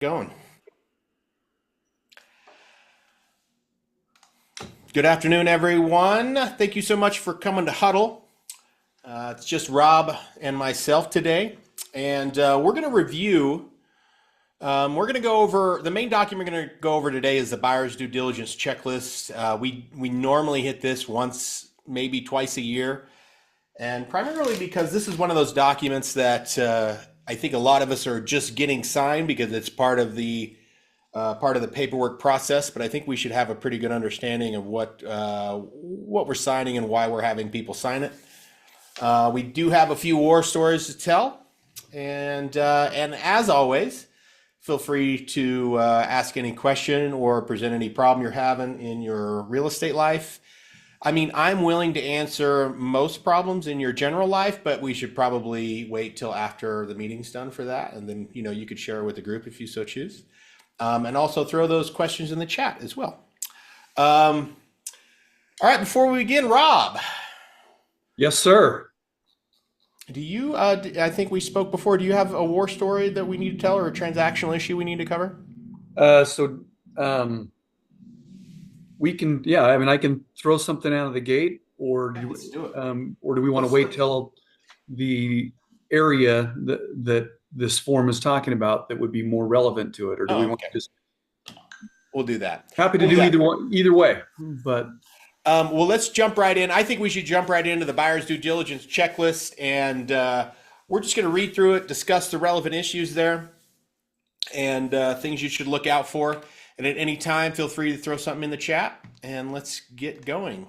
Going. Good afternoon, everyone. Thank you so much for coming to Huddle. It's just Rob and myself today, and we're going to review. We're going to go over the main document. We're going to go over today is the buyer's due diligence checklist. We normally hit this once, maybe twice a year, and primarily because this is one of those documents that I think a lot of us are just getting signed because it's part of the paperwork process, but I think we should have a pretty good understanding of what we're signing and why we're having people sign it. We do have a few war stories to tell, and as always, feel free to ask any question or present any problem you're having in your real estate life. I mean, I'm willing to answer most problems in your general life, but we should probably wait till after the meeting's done for that, and then you could share with the group if you so choose. And also throw those questions in the chat as well. All right, before we begin, Rob, Yes, sir. do you, I think we spoke before, do you have a war story that we need to tell or a transactional issue we need to cover? So we can, yeah, I mean, I can throw something out of the gate, Let's do it. or do we want to wait till the area that this form is talking about that would be more relevant to it, or do we want Okay. to just We'll do that. happy to We'll do that. either way, but Well, let's jump right in. I think we should jump right into the buyer's due diligence checklist, and we're just going to read through it, discuss the relevant issues there, and things you should look out for. And at any time, feel free to throw something in the chat, and let's get going.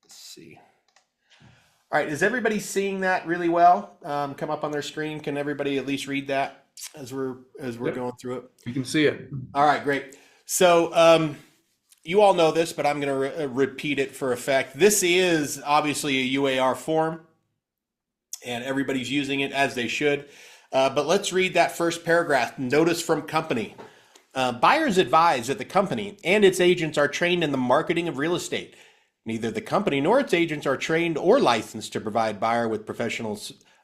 Let's see. All right, is everybody seeing that really well? Come up on their screen. Can everybody at least read that as we're Yep. going through it? you can see it. All right, great. So you all know this, but I'm going to repeat it for effect. This is obviously a UAR form, and everybody's using it as they should. But let's read that first paragraph. Notice from company. Buyers advise that the company and its agents are trained in the marketing of real estate. Neither the company nor its agents are trained or licensed to provide buyer with professional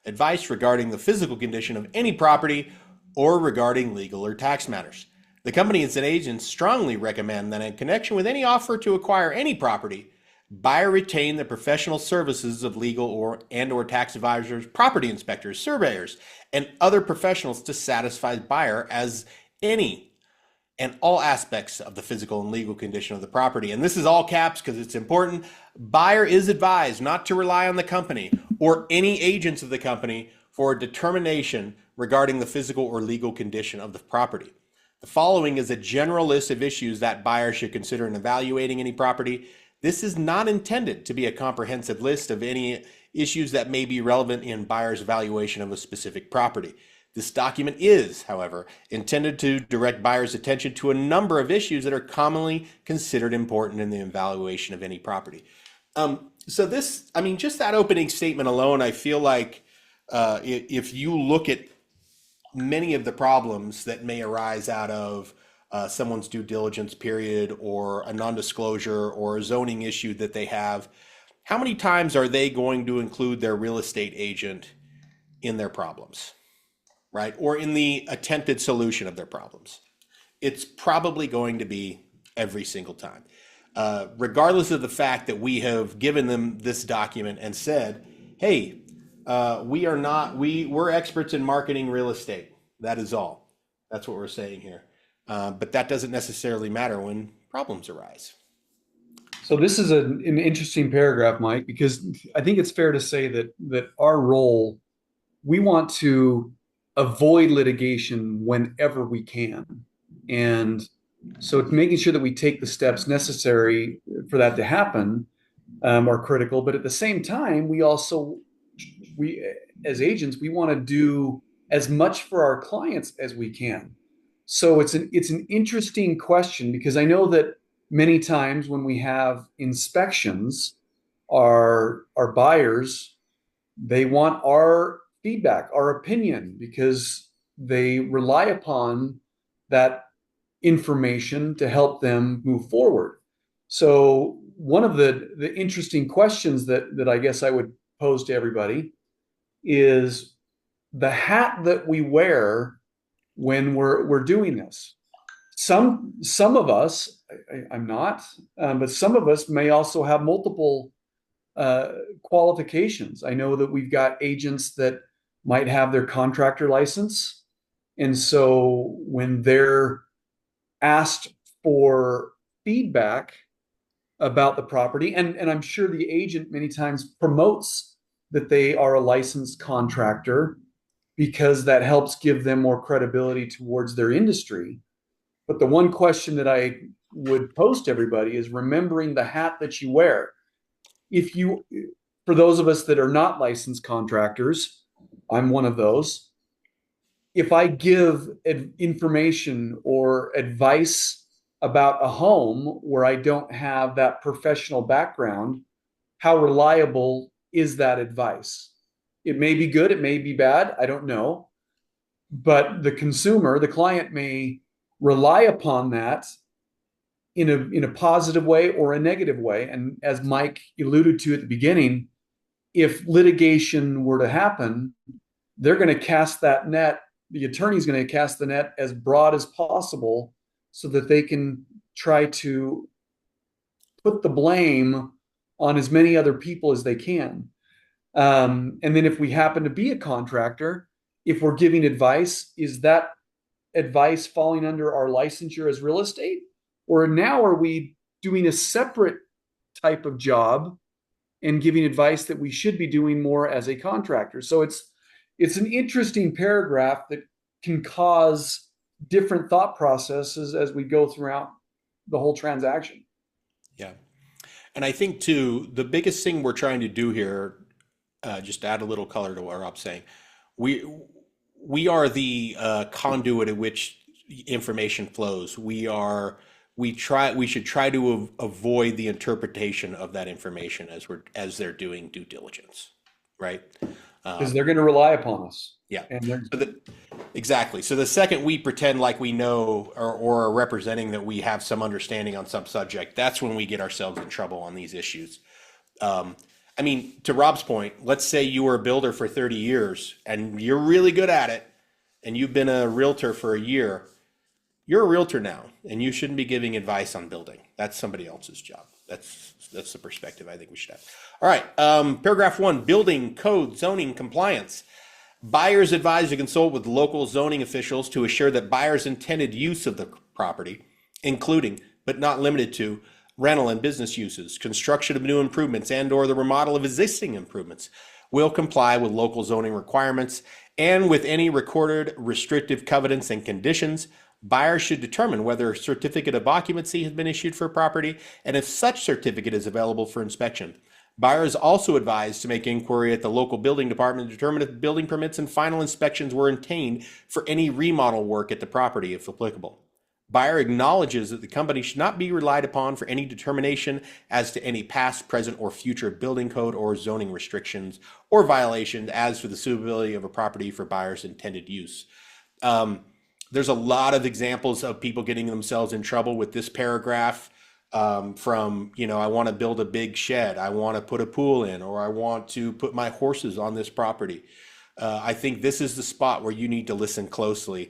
advice regarding the physical condition of any property or regarding legal or tax matters. The company and its agents strongly recommend that in connection with any offer to acquire any property, buyer retain the professional services of legal or tax advisors, property inspectors, surveyors, and other professionals to satisfy buyer as any and all aspects of the physical and legal condition of the property. And this is all caps because it's important. Buyer is advised not to rely on the company or any agents of the company for a determination regarding the physical or legal condition of the property. The following is a general list of issues that buyer should consider in evaluating any property. This is not intended to be a comprehensive list of any issues that may be relevant in buyer's evaluation of a specific property. This document is, however, intended to direct buyers' attention to a number of issues that are commonly considered important in the evaluation of any property. So this, I mean, just that opening statement alone, I feel like if you look at many of the problems that may arise out of someone's due diligence period or a non-disclosure or a zoning issue that they have, how many times are they going to include their real estate agent in their problems? Right? Or in the attempted solution of their problems. It's probably going to be every single time. Regardless of the fact that we have given them this document and said, hey, we're experts in marketing real estate. That is all. That's what we're saying here. But that doesn't necessarily matter when problems arise. So this is an interesting paragraph, Mike, because I think it's fair to say that our role, we want to avoid litigation whenever we can. And so it's making sure that we take the steps necessary for that to happen are critical. But at the same time, we as agents, we want to do as much for our clients as we can. So it's an interesting question because I know that many times when we have inspections, our buyers, they want our feedback, our opinion, because they rely upon that information to help them move forward. So one of the interesting questions that I guess I would pose to everybody is the hat that we wear when we're doing this. Some of us, I'm not, but some of us may also have multiple uh, qualifications. I know that we've got agents that might have their contractor license, and so when they're asked for feedback about the property, and I'm sure the agent many times promotes that they are a licensed contractor because that helps give them more credibility towards their industry. But the one question that I would pose to everybody is remembering the hat that you wear. If you, for those of us that are not licensed contractors, I'm one of those. If I give information or advice about a home where I don't have that professional background, how reliable is that advice? It may be good, it may be bad, I don't know. But the consumer, the client may rely upon that in a positive way or a negative way. And as Mike alluded to at the beginning, if litigation were to happen, they're going to cast that net. The attorney's going to cast the net as broad as possible so that they can try to put the blame on as many other people as they can. And then if we happen to be a contractor, if we're giving advice, is that advice falling under our licensure as real estate? Or now are we doing a separate type of job and giving advice that we should be doing more as a contractor? So it's an interesting paragraph that can cause different thought processes as we go throughout the whole transaction. Yeah. And I think too, the biggest thing we're trying to do here, just to add a little color to what Rob's saying, we we are the conduit at which information flows. We should try to avoid the interpretation of that information as they're doing due diligence, right? Because they're going to rely upon us. Yeah. And they're Exactly. So the second we pretend like we know or are representing that we have some understanding on some subject, that's when we get ourselves in trouble on these issues. Um, I mean, to Rob's point, let's say you were a builder for 30 years and you're really good at it, and you've been a realtor for a year. You're a realtor now, and you shouldn't be giving advice on building. That's somebody else's job. That's the perspective I think we should have. All right, paragraph 1, building code zoning compliance. Buyers advised to consult with local zoning officials to assure that buyers' intended use of the property, including but not limited to rental and business uses, construction of new improvements, and or the remodel of existing improvements, will comply with local zoning requirements and with any recorded restrictive covenants and conditions. Buyers should determine whether a certificate of occupancy has been issued for a property and if such certificate is available for inspection. Buyers also advised to make inquiry at the local building department to determine if building permits and final inspections were obtained for any remodel work at the property, if applicable. Buyer acknowledges that the company should not be relied upon for any determination as to any past, present, or future building code or zoning restrictions or violations as to the suitability of a property for buyer's intended use. There's a lot of examples of people getting themselves in trouble with this paragraph. From, I want to build a big shed, I want to put a pool in, or I want to put my horses on this property. I think this is the spot where you need to listen closely.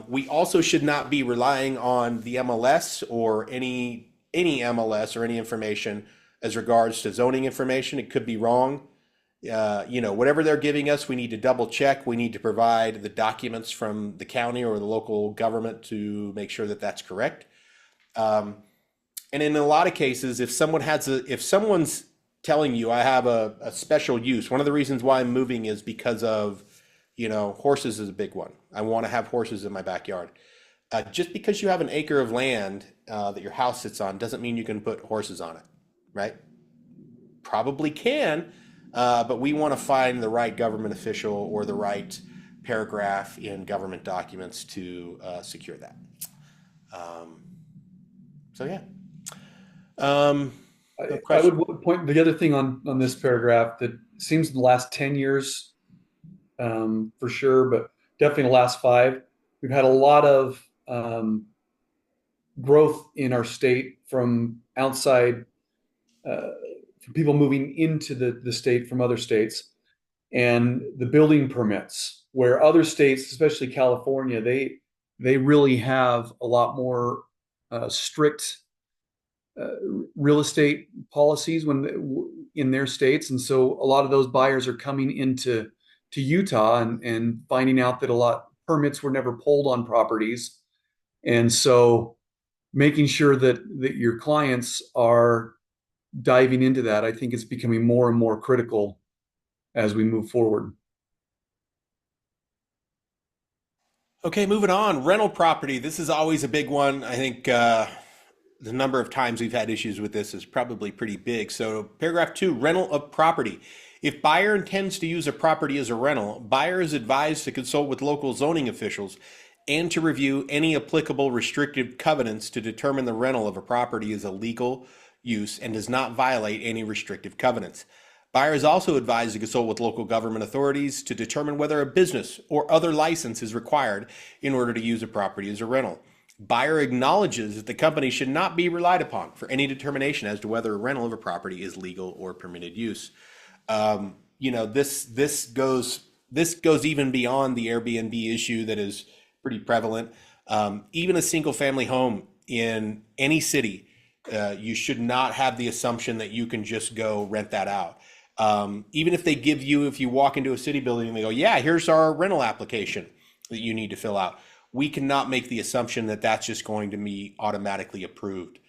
We also should not be relying on the MLS or any MLS or any information as regards to zoning information. It could be wrong. Whatever they're giving us, we need to double check. We need to provide the documents from the county or the local government to make sure that that's correct. And in a lot of cases, if someone's telling you I have a special use, one of the reasons why I'm moving is because of, horses is a big one. I want to have horses in my backyard. Just because you have an acre of land that your house sits on doesn't mean you can put horses on it, right? Probably can, but we want to find the right government official or the right paragraph in government documents to secure that. So yeah. I would point the other thing on this paragraph that seems in the last 10 years, for sure, but definitely the last 5, we've had a lot of growth in our state from outside, from people moving into the state from other states. and the building permits, where other states, especially California, they really have a lot more strict uh, real estate policies in their states, and so a lot of those buyers are coming into Utah and finding out that a lot permits were never pulled on properties, and so making sure that your clients are diving into that, I think it's becoming more and more critical as we move forward. Okay, moving on. Rental property. This is always a big one. I think the number of times we've had issues with this is probably pretty big. So, paragraph 2, rental of property. If buyer intends to use a property as a rental, buyer is advised to consult with local zoning officials and to review any applicable restrictive covenants to determine the rental of a property is a legal use and does not violate any restrictive covenants. Buyer is also advised to consult with local government authorities to determine whether a business or other license is required in order to use a property as a rental. Buyer acknowledges that the company should not be relied upon for any determination as to whether a rental of a property is legal or permitted use. This goes even beyond the Airbnb issue that is pretty prevalent. Even a single family home in any city, you should not have the assumption that you can just go rent that out. Even if they give you, if you walk into a city building and they go, yeah, here's our rental application that you need to fill out, we cannot make the assumption that that's just going to be automatically approved.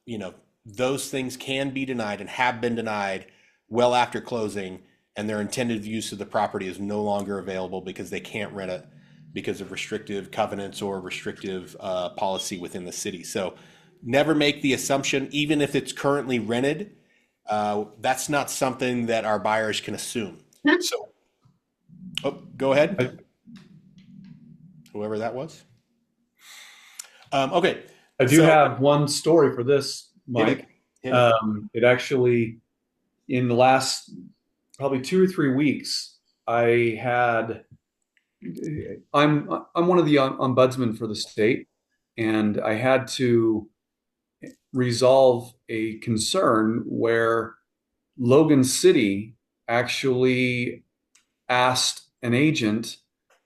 You know, those things can be denied and have been denied well after closing, and their intended use of the property is no longer available because they can't rent it because of restrictive covenants or restrictive policy within the city. So never make the assumption, even if it's currently rented, that's not something that our buyers can assume. So, go ahead, whoever that was. Okay, I do so have one story for this, hit it. Mike. Hit it. It actually, in the last probably 2 or 3 weeks, I had, I'm one of the ombudsmen for the state, and I had to resolve a concern where Logan City actually asked an agent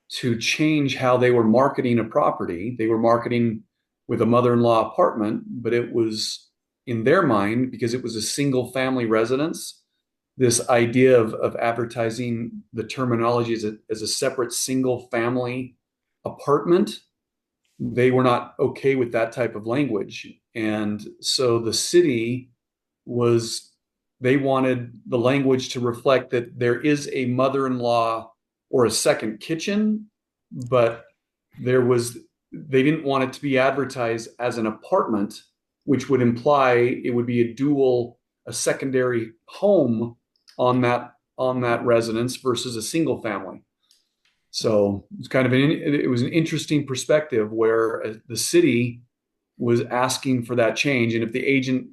to change how they were marketing a property. They were marketing with a mother-in-law apartment, but it was in their mind, because it was a single family residence, this idea of advertising the terminology as a separate single family apartment. They were not okay with that type of language. And so the city was, they wanted the language to reflect that there is a mother-in-law or a second kitchen, but they didn't want it to be advertised as an apartment, which would imply it would be a secondary home on that residence versus a single family. So it's kind of it was an interesting perspective where the city was asking for that change, and if the agent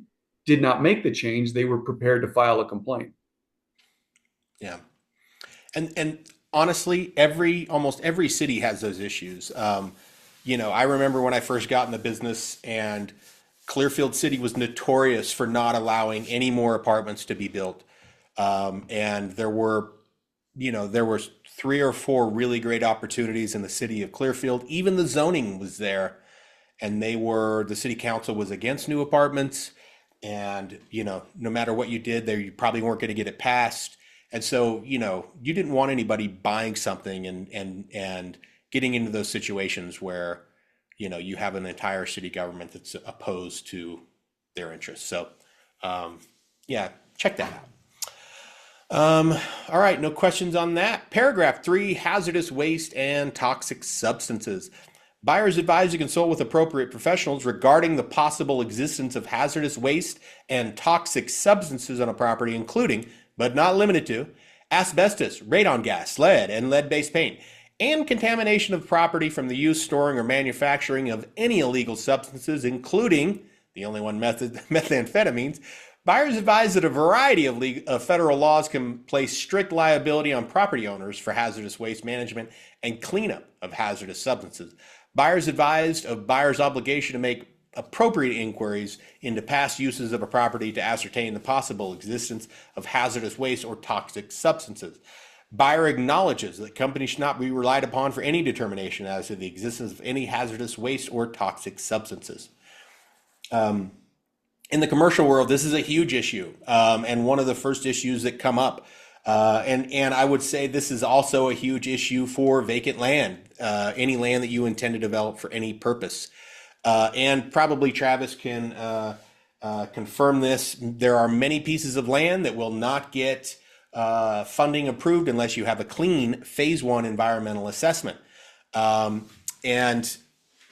did not make the change, they were prepared to file a complaint. Yeah. And honestly, almost every city has those issues. I remember when I first got in the business, and Clearfield City was notorious for not allowing any more apartments to be built. And there were 3 or 4 really great opportunities in the city of Clearfield. Even the zoning was there, and the city council was against new apartments. And, no matter what you did there, you probably weren't going to get it passed. And so, you didn't want anybody buying something and getting into those situations where, you have an entire city government that's opposed to their interests. So, yeah, check that out. All right, no questions on that. Paragraph 3, hazardous waste and toxic substances. Buyers advised to consult with appropriate professionals regarding the possible existence of hazardous waste and toxic substances on a property, including, but not limited to, asbestos, radon gas, lead, and lead-based paint, and contamination of property from the use, storing, or manufacturing of any illegal substances, including, the only one method, methamphetamines. Buyers advise that a variety of federal laws can place strict liability on property owners for hazardous waste management and cleanup of hazardous substances. Buyers advised of buyers' obligation to make appropriate inquiries into past uses of a property to ascertain the possible existence of hazardous waste or toxic substances. Buyer acknowledges that companies should not be relied upon for any determination as to the existence of any hazardous waste or toxic substances. In the commercial world, this is a huge issue, and one of the first issues that come up. And I would say this is also a huge issue for vacant land, any land that you intend to develop for any purpose. And probably Travis can confirm this. There are many pieces of land that will not get funding approved unless you have a clean phase one environmental assessment. And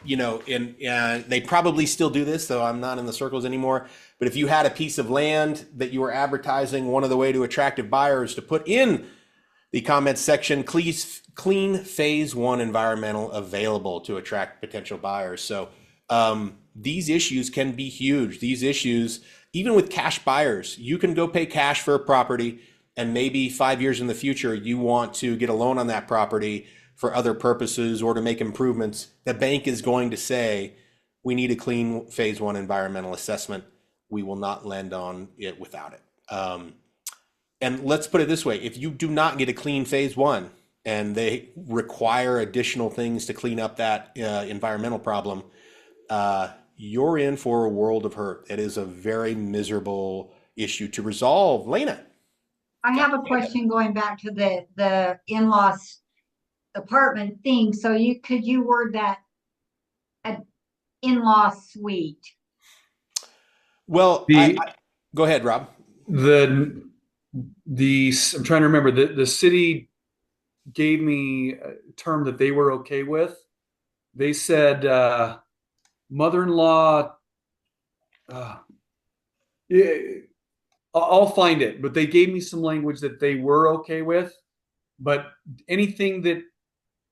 they probably still do this, though I'm not in the circles anymore. But if you had a piece of land that you were advertising, one of the way to attract buyers to put in the comments section, clean phase one environmental available to attract potential buyers. So these issues can be huge. These issues, even with cash buyers, you can go pay cash for a property, and maybe 5 years in the future, you want to get a loan on that property for other purposes or to make improvements. The bank is going to say, we need a clean phase one environmental assessment. We will not lend on it without it. And let's put it this way. If you do not get a clean phase one and they require additional things to clean up that environmental problem, you're in for a world of hurt. It is a very miserable issue to resolve. Lena. I have a question going back to the in-laws apartment thing. So could you word that an in-law suite? Well, go ahead, Rob. I'm trying to remember, the city gave me a term that they were okay with. They said mother-in-law. Yeah, I'll find it, but they gave me some language that they were okay with. But anything that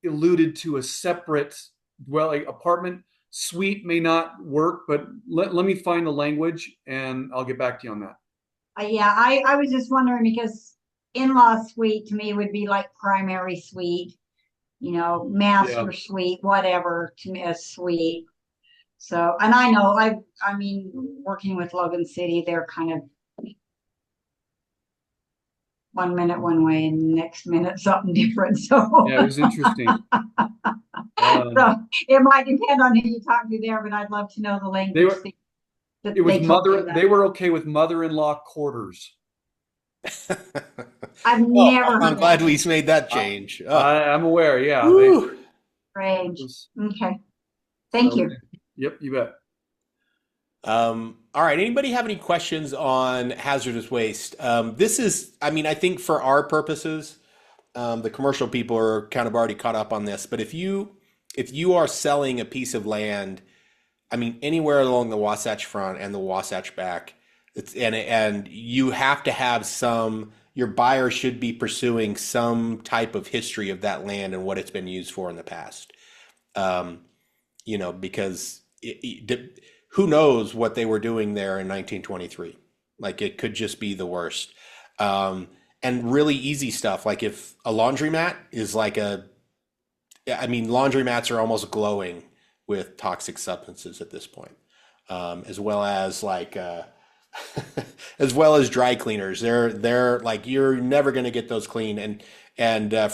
alluded to a separate dwelling apartment suite may not work. But let me find the language, and I'll get back to you on that. Yeah, I was just wondering, because in-law suite to me would be like primary suite, master suite, whatever, to me, a suite. So, and I know I mean, working with Logan City, they're kind of 1 minute one way and next minute something different. So yeah, it was interesting. So it might depend on who you talk to there, but I'd love to know the language. It was they were okay with mother-in-law quarters. I've never. I'm glad we made that change. I'm aware. Yeah. Strange. Okay. Thank you. Yep, you bet. All right. Anybody have any questions on hazardous waste? This is, I think for our purposes, the commercial people are kind of already caught up on this. But if you are selling a piece of land, anywhere along the Wasatch Front and the Wasatch Back, and you have to have your buyer should be pursuing some type of history of that land and what it's been used for in the past. Because who knows what they were doing there in 1923? Like, it could just be the worst. And really easy stuff, like if a laundromat is laundromats are almost glowing with toxic substances at this point, as well as as well as dry cleaners. They're like, you're never going to get those clean. And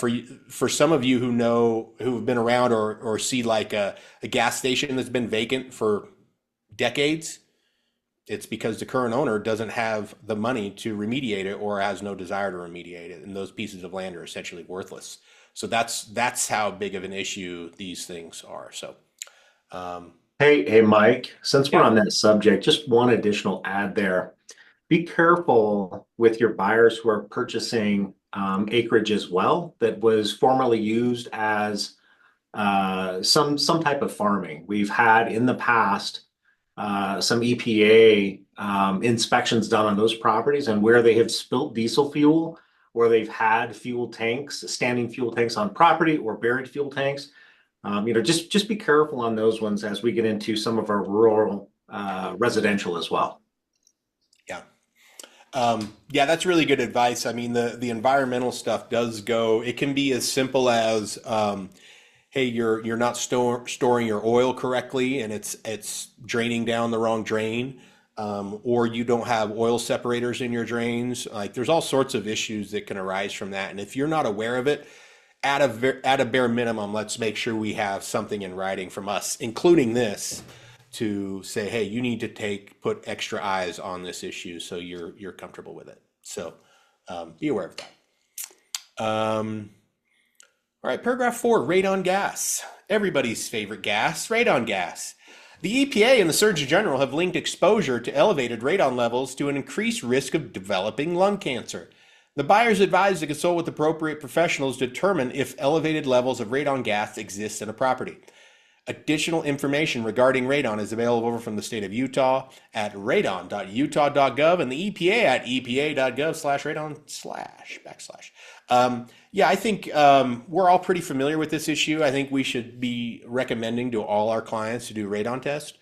for some of you who've been around or see like a gas station that's been vacant for decades, it's because the current owner doesn't have the money to remediate it or has no desire to remediate it, and those pieces of land are essentially worthless. So that's how big of an issue these things are. So Hey, Mike, since we're on that subject, just one additional add there. Be careful with your buyers who are purchasing acreage as well that was formerly used as some type of farming. We've had in the past some EPA inspections done on those properties, and where they have spilt diesel fuel, or they've had standing fuel tanks on property, or buried fuel tanks. Just be careful on those ones as we get into some of our rural residential as well. Yeah, that's really good advice. The environmental stuff does go. It can be as simple as hey, you're not storing your oil correctly and it's draining down the wrong drain, or you don't have oil separators in your drains. Like there's all sorts of issues that can arise from that. And if you're not aware of it, at a bare minimum, let's make sure we have something in writing from us, including this, to say, hey, you need to put extra eyes on this issue so you're comfortable with it. So be aware of that. All right, paragraph 4, radon gas. Everybody's favorite gas, radon gas. The EPA and the Surgeon General have linked exposure to elevated radon levels to an increased risk of developing lung cancer. The buyer is advised to consult with appropriate professionals to determine if elevated levels of radon gas exist in a property. Additional information regarding radon is available from the state of Utah at radon.utah.gov and the EPA at epa.gov/radon/. Yeah, I think we're all pretty familiar with this issue. I think we should be recommending to all our clients to do radon test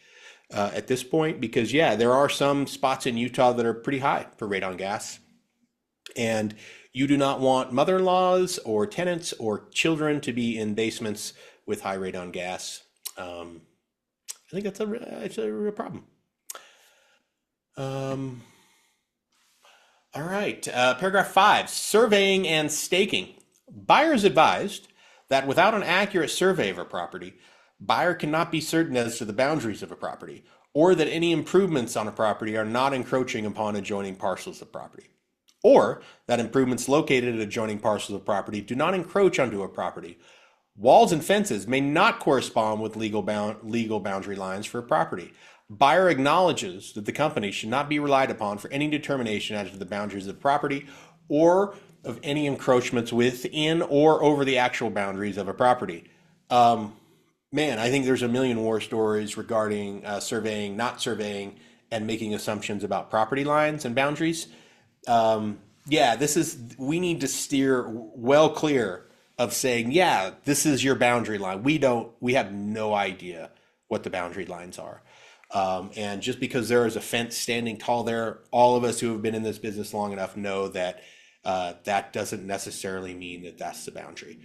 at this point because, yeah, there are some spots in Utah that are pretty high for radon gas. And you do not want mother-in-laws or tenants or children to be in basements with high radon gas. I think it's a real problem. All right, paragraph 5, surveying and staking. Buyer is advised that without an accurate survey of a property, buyer cannot be certain as to the boundaries of a property or that any improvements on a property are not encroaching upon adjoining parcels of property, or that improvements located at adjoining parcels of property do not encroach onto a property. Walls and fences may not correspond with legal boundary lines for a property. Buyer acknowledges that the company should not be relied upon for any determination as to the boundaries of the property or of any encroachments within or over the actual boundaries of a property. Man, I think there's a million war stories regarding surveying, not surveying, and making assumptions about property lines and boundaries. Yeah, we need to steer well clear of saying, yeah, this is your boundary line. We have no idea what the boundary lines are. And just because there is a fence standing tall there, all of us who have been in this business long enough know that that doesn't necessarily mean that that's the boundary.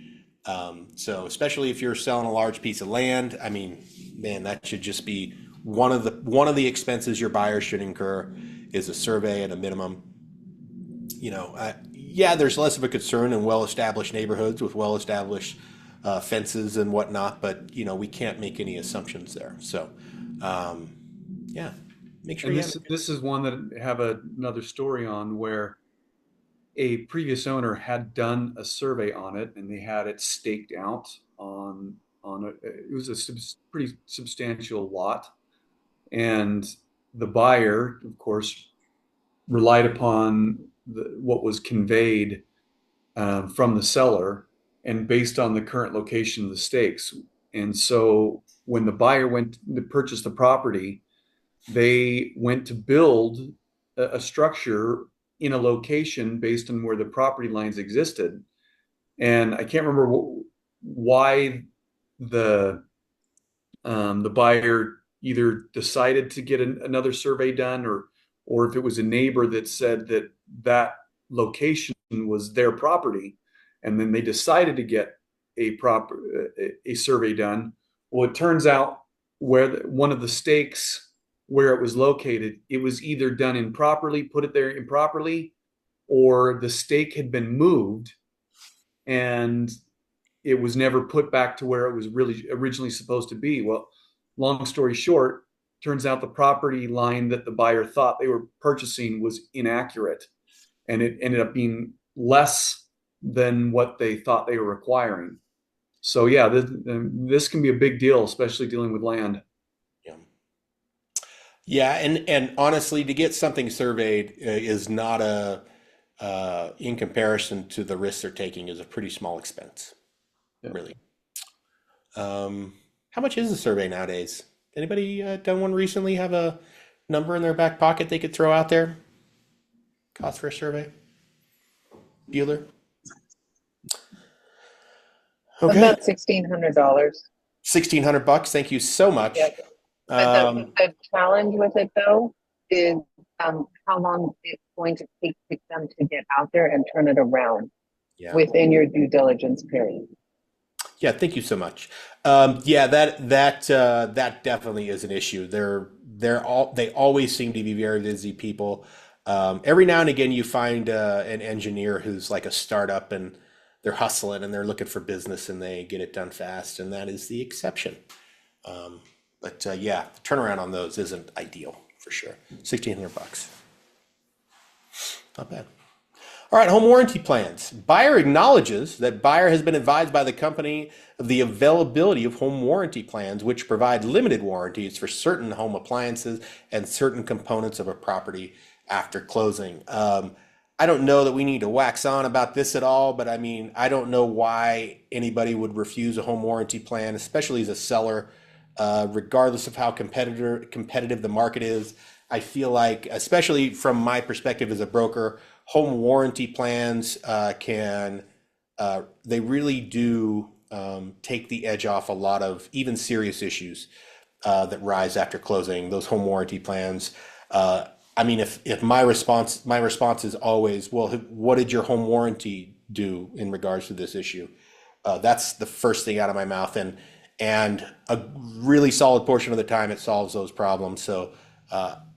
So especially if you're selling a large piece of land, I mean, man, that should just be one of the expenses your buyer should incur is a survey at a minimum. Yeah, there's less of a concern in well-established neighborhoods with well-established fences and whatnot, but we can't make any assumptions there. So, yeah, make sure. And this is one that I have another story on where a previous owner had done a survey on it, and they had it staked out on it was a pretty substantial lot, and the buyer, of course, relied upon what was conveyed from the seller and based on the current location of the stakes. And so when the buyer went to purchase the property, they went to build a structure in a location based on where the property lines existed. And I can't remember why the buyer either decided to get another survey done or if it was a neighbor that said that location was their property, and then they decided to get a survey done. Well, it turns out one of the stakes where it was located, it was either done improperly, put it there improperly, or the stake had been moved and it was never put back to where it was really originally supposed to be. Well, long story short, turns out the property line that the buyer thought they were purchasing was inaccurate, and it ended up being less than what they thought they were requiring. So yeah, this can be a big deal, especially dealing with land. Yeah, and honestly, to get something surveyed is not in comparison to the risks they're taking, is a pretty small expense, really. How much is a survey nowadays? Anybody done one recently? Have a number in their back pocket they could throw out there? Cost for a survey? Bueller? Okay. About $1,600. $1,600. Thank you so much. Yeah. But the challenge with it though is how long it's going to take them to get out there and turn it around within your due diligence period. Yeah, thank you so much. Yeah, that definitely is an issue. They always seem to be very busy people. Every now and again, you find an engineer who's like a startup and they're hustling and they're looking for business and they get it done fast, and that is the exception. But yeah, the turnaround on those isn't ideal for sure. $1,600, not bad. All right, home warranty plans. Buyer acknowledges that buyer has been advised by the company of the availability of home warranty plans, which provide limited warranties for certain home appliances and certain components of a property after closing. I don't know that we need to wax on about this at all, but I mean, I don't know why anybody would refuse a home warranty plan, especially as a seller, regardless of how competitive the market is. I feel like, especially from my perspective as a broker, home warranty plans they really do take the edge off a lot of even serious issues that rise after closing. Those home warranty plans. I mean, if my response is always, well, what did your home warranty do in regards to this issue? That's the first thing out of my mouth, and a really solid portion of the time it solves those problems. So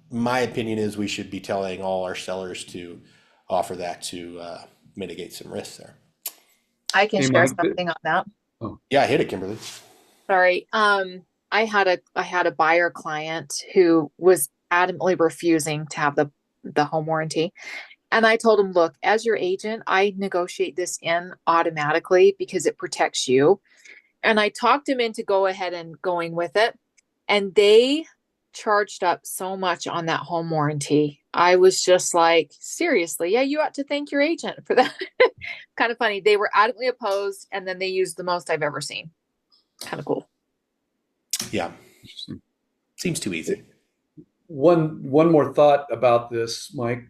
my opinion is we should be telling all our sellers to offer that to mitigate some risks there. I can Hey, share Mike. something on that. Oh, Yeah, hit it, Kimberly. Sorry. I had a buyer client who was adamantly refusing to have the home warranty. And I told him, look, as your agent, I negotiate this in automatically because it protects you. And I talked him into go ahead and going with it. And they charged up so much on that home warranty. I was just like, seriously, yeah, you ought to thank your agent for that. Kind of funny. They were adamantly opposed, and then they used the most I've ever seen. Kind of cool. Yeah, interesting. seems too easy. One more thought about this, Mike.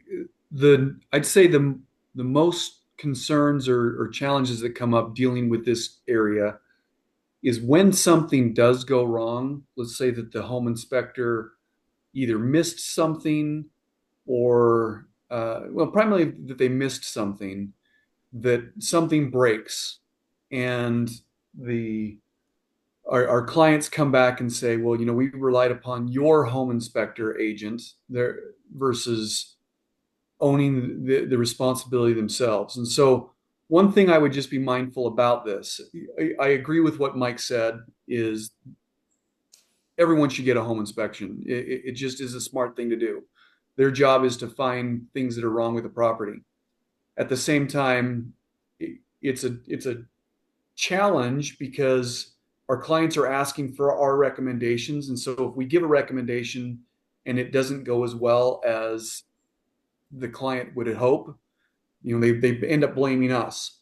I'd say the most concerns or challenges that come up dealing with this area is when something does go wrong. Let's say that the home inspector either missed something or well, primarily that they missed something, that something breaks, and our clients come back and say, well, we relied upon your home inspector agent there versus owning the responsibility themselves. And so one thing I would just be mindful about this, I agree with what Mike said, is everyone should get a home inspection. It just is a smart thing to do. Their job is to find things that are wrong with the property. At the same time, it's a challenge because our clients are asking for our recommendations. And so if we give a recommendation and it doesn't go as well as the client would hope, they end up blaming us.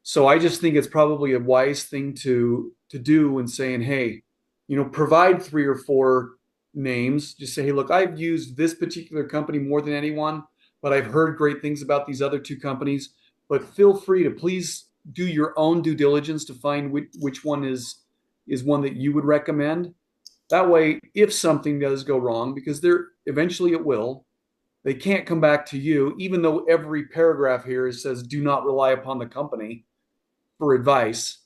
So I just think it's probably a wise thing to do and saying, hey, provide 3 or 4 names. Just say, hey, look, I've used this particular company more than anyone, but I've heard great things about these other 2 companies. But feel free to please do your own due diligence to find which one is one that you would recommend. That way, if something does go wrong, because eventually it will, they can't come back to you, even though every paragraph here says do not rely upon the company for advice.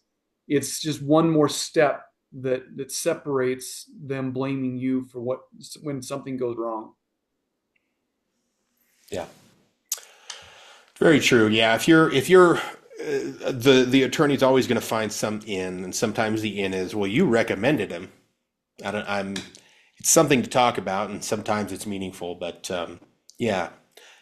It's just one more step that separates them blaming you for when something goes wrong. Yeah, very true. Yeah, if you're the attorney's always going to find some in, and sometimes the in is, well, you recommended him. It's something to talk about, and sometimes it's meaningful. But yeah,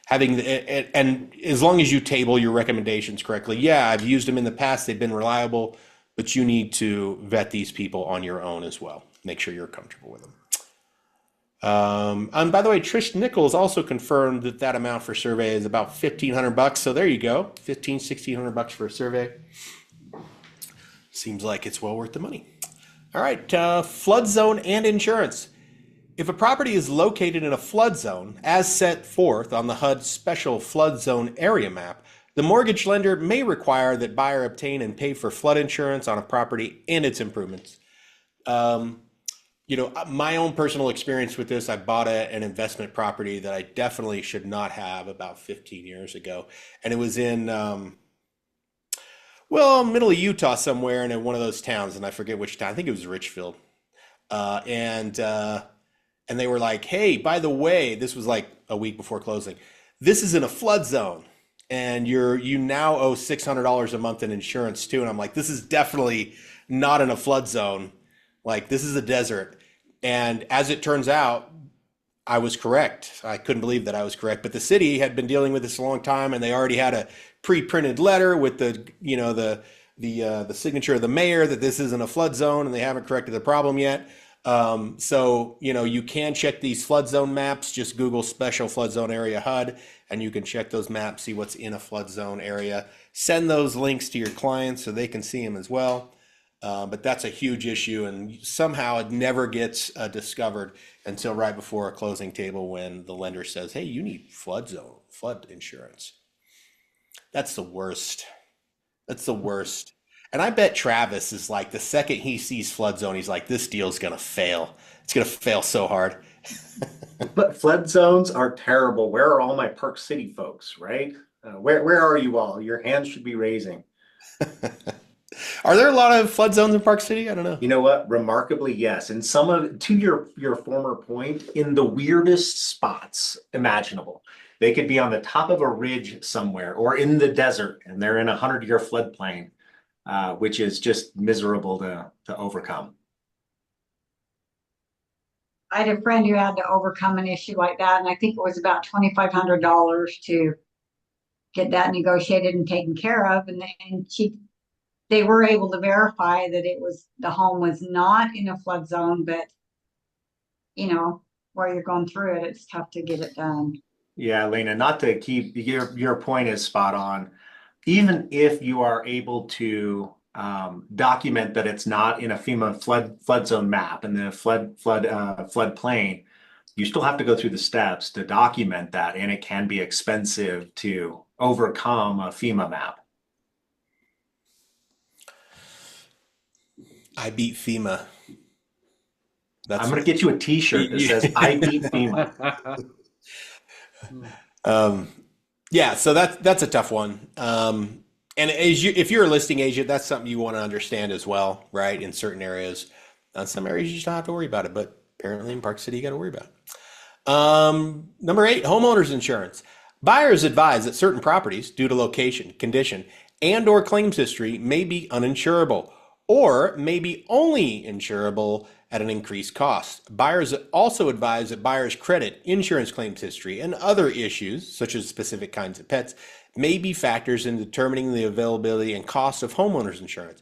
and as long as you table your recommendations correctly, yeah, I've used them in the past; they've been reliable. But you need to vet these people on your own as well. Make sure you're comfortable with them. And by the way, Trish Nichols also confirmed that amount for survey is about $1,500. So there you go, $1,600 for a survey. Seems like it's well worth the money. All right, flood zone and insurance. If a property is located in a flood zone, as set forth on the HUD special flood zone area map, the mortgage lender may require that buyer obtain and pay for flood insurance on a property and its improvements. My own personal experience with this, I bought an investment property that I definitely should not have about 15 years ago. And it was in Well, middle of Utah somewhere in one of those towns, and I forget which town. I think it was Richfield. Uh, and uh, and they were like, "Hey, by the way, this was like a week before closing. This is in a flood zone, and you now owe $600 a month in insurance too." And I'm like, "This is definitely not in a flood zone. Like this is a desert." And as it turns out, I was correct. I couldn't believe that I was correct. But the city had been dealing with this a long time, and they already had a pre-printed letter with the signature of the mayor that this isn't a flood zone, and they haven't corrected the problem yet. So you can check these flood zone maps. Just Google special flood zone area HUD, and you can check those maps, see what's in a flood zone area. Send those links to your clients so they can see them as well. But that's a huge issue, and somehow it never gets discovered until right before a closing table when the lender says, "Hey, you need flood insurance." That's the worst. That's the worst. And I bet Travis is like, the second he sees flood zone, he's like, "This deal's gonna fail. It's gonna fail so hard." But flood zones are terrible. Where are all my Park City folks, right? Where are you all? Your hands should be raising. Are there a lot of flood zones in Park City? I don't know. You know what? Remarkably, yes. And some of, to your former point, in the weirdest spots imaginable. They could be on the top of a ridge somewhere or in the desert, and they're in a 100-year floodplain, which is just miserable to overcome. I had a friend who had to overcome an issue like that, and I think it was about $2,500 to get that negotiated and taken care of. And they were able to verify that the home was not in a flood zone, but while you're going through it, it's tough to get it done. Yeah, Lena, not to keep your point is spot on. Even if you are able to document that it's not in a FEMA flood zone map and the flood plain, you still have to go through the steps to document that, and it can be expensive to overcome a FEMA map. I beat FEMA. I'm going to get you a T-shirt that says "I beat FEMA." Yeah, so that's a tough one. And if you're a listing agent, that's something you want to understand as well, right? In certain areas, some areas you just don't have to worry about it, but apparently in Park City you got to worry about it. Number 8, homeowners insurance. Buyers advise that certain properties, due to location, condition, and/or claims history, may be uninsurable or may be only insurable at an increased cost. Buyers also advise that buyers' credit, insurance claims history, and other issues, such as specific kinds of pets, may be factors in determining the availability and cost of homeowners insurance.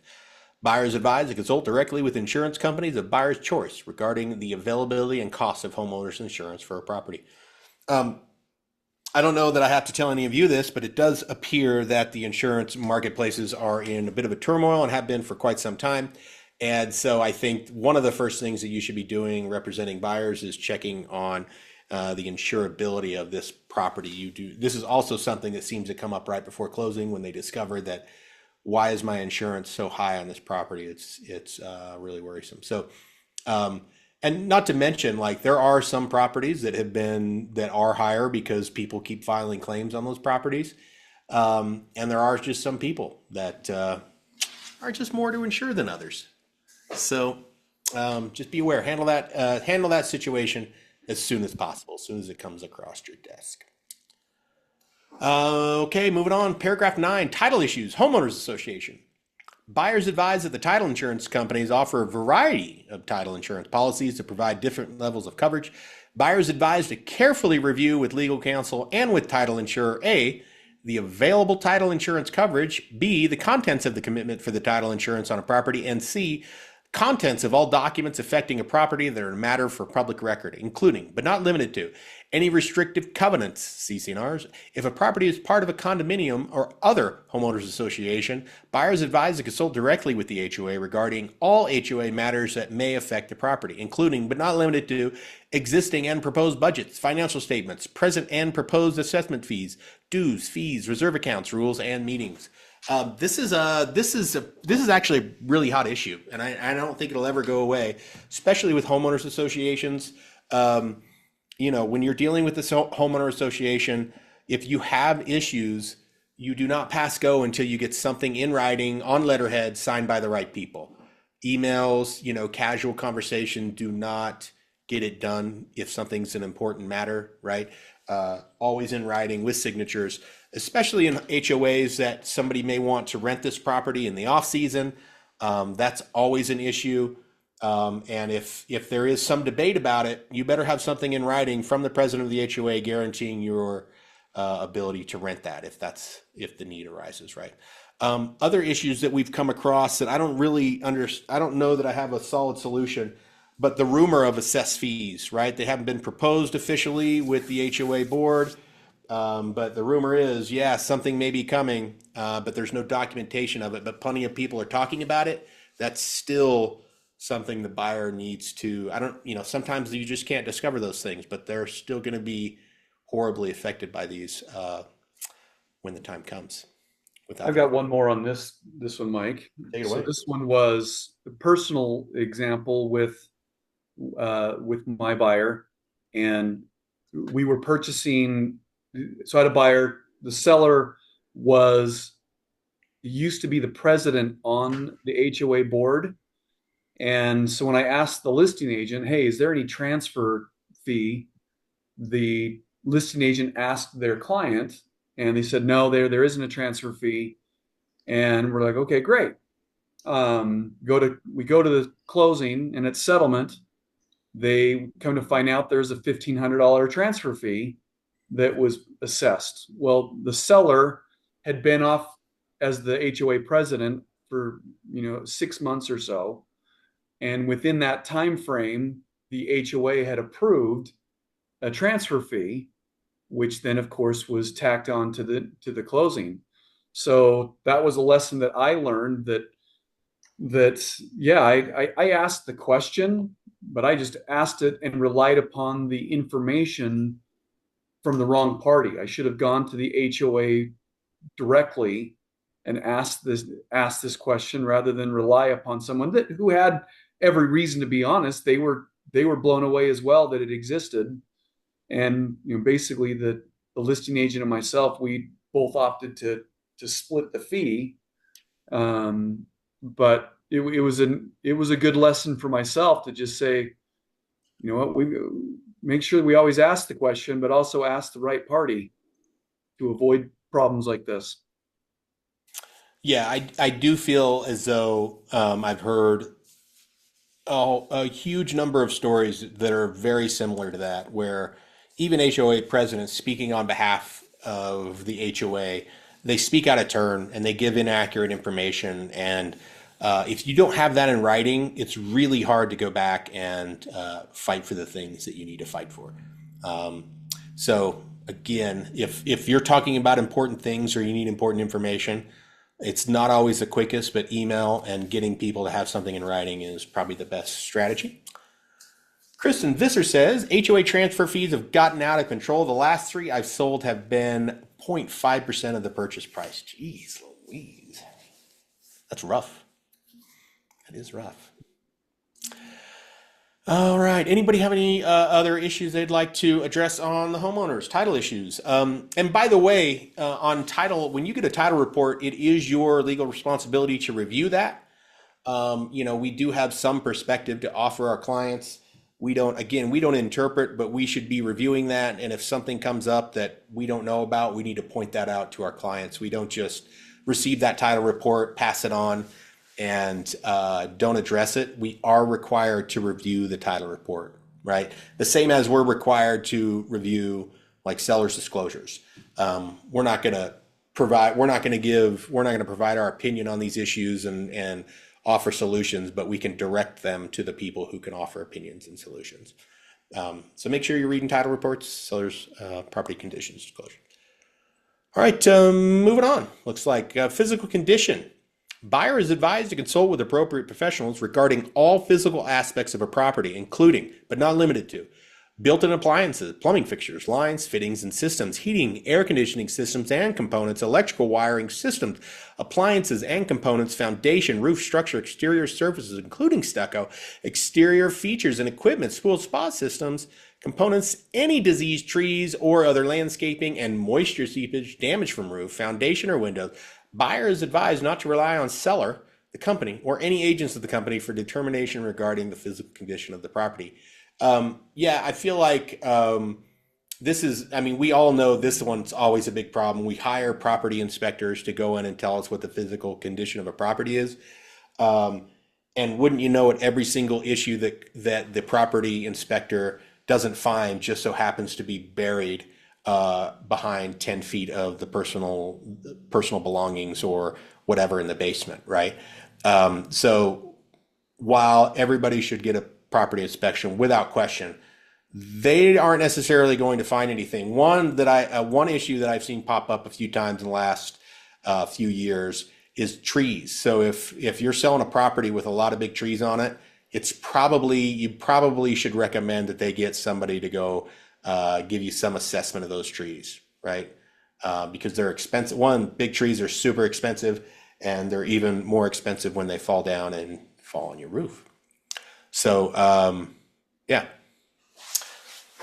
Buyers advise to consult directly with insurance companies of buyer's choice regarding the availability and cost of homeowners insurance for a property. I don't know that I have to tell any of you this, but it does appear that the insurance marketplaces are in a bit of a turmoil and have been for quite some time. And so I think one of the first things that you should be doing representing buyers is checking on the insurability of this property. This is also something that seems to come up right before closing when they discover that, why is my insurance so high on this property? It's really worrisome. So, and not to mention, like, there are some properties that are higher because people keep filing claims on those properties. And there are just some people that are just more to insure than others. So just be aware, handle that situation as soon as possible, as soon as it comes across your desk. Okay, moving on. Paragraph 9, title issues, homeowners association. Buyers advise that the title insurance companies offer a variety of title insurance policies to provide different levels of coverage. Buyers advise to carefully review with legal counsel and with title insurer A, the available title insurance coverage, B, the contents of the commitment for the title insurance on a property, and C, contents of all documents affecting a property that are a matter for public record, including, but not limited to, any restrictive covenants, CC&Rs. If a property is part of a condominium or other homeowners association, buyers advise to consult directly with the HOA regarding all HOA matters that may affect the property, including, but not limited to, existing and proposed budgets, financial statements, present and proposed assessment fees, dues, fees, reserve accounts, rules, and meetings. This is actually a really hot issue, and I don't think it'll ever go away, especially with homeowners associations. When you're dealing with this homeowner association, if you have issues, you do not pass go until you get something in writing on letterhead signed by the right people. Emails, casual conversation, do not get it done if something's an important matter, right? Always in writing with signatures, especially in HOAs that somebody may want to rent this property in the off season. That's always an issue. And if there is some debate about it, you better have something in writing from the president of the HOA guaranteeing your ability to rent that if the need arises, right? Other issues that we've come across that I don't really I don't know that I have a solid solution, but the rumor of assessed fees, right? They haven't been proposed officially with the HOA board, but the rumor is, yeah, something may be coming, but there's no documentation of it, but plenty of people are talking about it. That's still something the buyer needs to, sometimes you just can't discover those things, but they're still going to be horribly affected by these when the time comes. I've got one more on this one, Mike. Take it away. So this one was a personal example with my buyer, and we were purchasing. So I had a buyer. The seller used to be the president on the HOA board, and so when I asked the listing agent, "Hey, is there any transfer fee?" the listing agent asked their client, and they said, "No, there isn't a transfer fee." And we're like, "Okay, great." We go to the closing, and at settlement, they come to find out there's a $1,500 transfer fee that was assessed. Well, the seller had been off as the HOA president for 6 months or so, and within that time frame, the HOA had approved a transfer fee, which then, of course, was tacked on to the closing. So that was a lesson that I learned I asked the question, but I just asked it and relied upon the information from the wrong party. I should have gone to the HOA directly and asked this question rather than rely upon someone who had every reason to be honest. They were blown away as well that it existed. And basically the listing agent and myself, we both opted to split the fee. But it was a good lesson for myself to just say, we make sure we always ask the question, but also ask the right party to avoid problems like this. Yeah, I do feel as though I've heard a huge number of stories that are very similar to that, where even HOA presidents speaking on behalf of the HOA, they speak out of turn and they give inaccurate information. And if you don't have that in writing, it's really hard to go back and fight for the things that you need to fight for. So again, if you're talking about important things or you need important information, it's not always the quickest, but email and getting people to have something in writing is probably the best strategy. Kristen Visser says, HOA transfer fees have gotten out of control. The last 3 I've sold have been 0.5% of the purchase price. Jeez Louise. That's rough. That is rough. All right. Anybody have any other issues they'd like to address on the homeowners? Title issues. And by the way, on title, when you get a title report, it is your legal responsibility to review that. We do have some perspective to offer our clients. We don't interpret, but we should be reviewing that. And if something comes up that we don't know about, we need to point that out to our clients. We don't just receive that title report, pass it on, and don't address it. We are required to review the title report, right? The same as we're required to review like seller's disclosures. We're not going to provide our opinion on these issues and offer solutions, but we can direct them to the people who can offer opinions and solutions. So make sure you're reading title reports, seller's property conditions disclosure. All right, moving on. Looks like physical condition. Buyer is advised to consult with appropriate professionals regarding all physical aspects of a property, including, but not limited to, built-in appliances, plumbing fixtures, lines, fittings, and systems, heating, air conditioning systems and components, electrical wiring systems, appliances and components, foundation, roof structure, exterior surfaces, including stucco, exterior features and equipment, pool spa systems, components, any diseased trees or other landscaping, and moisture seepage, damage from roof, foundation, or windows. Buyer is advised not to rely on seller, the company, or any agents of the company for determination regarding the physical condition of the property. Yeah, I feel like this is, I mean, we all know this one's always a big problem. We hire property inspectors to go in and tell us what the physical condition of a property is. And wouldn't you know it, every single issue that the property inspector doesn't find just so happens to be buried behind 10 feet of the personal belongings or whatever in the basement, right? So while everybody should get a property inspection without question, they aren't necessarily going to find anything. One issue that I've seen pop up a few times in the last few years is trees. So if you're selling a property with a lot of big trees on it, you probably should recommend that they get somebody to go give you some assessment of those trees, right? Because they're expensive. One, big trees are super expensive, and they're even more expensive when they fall down and fall on your roof. So yeah,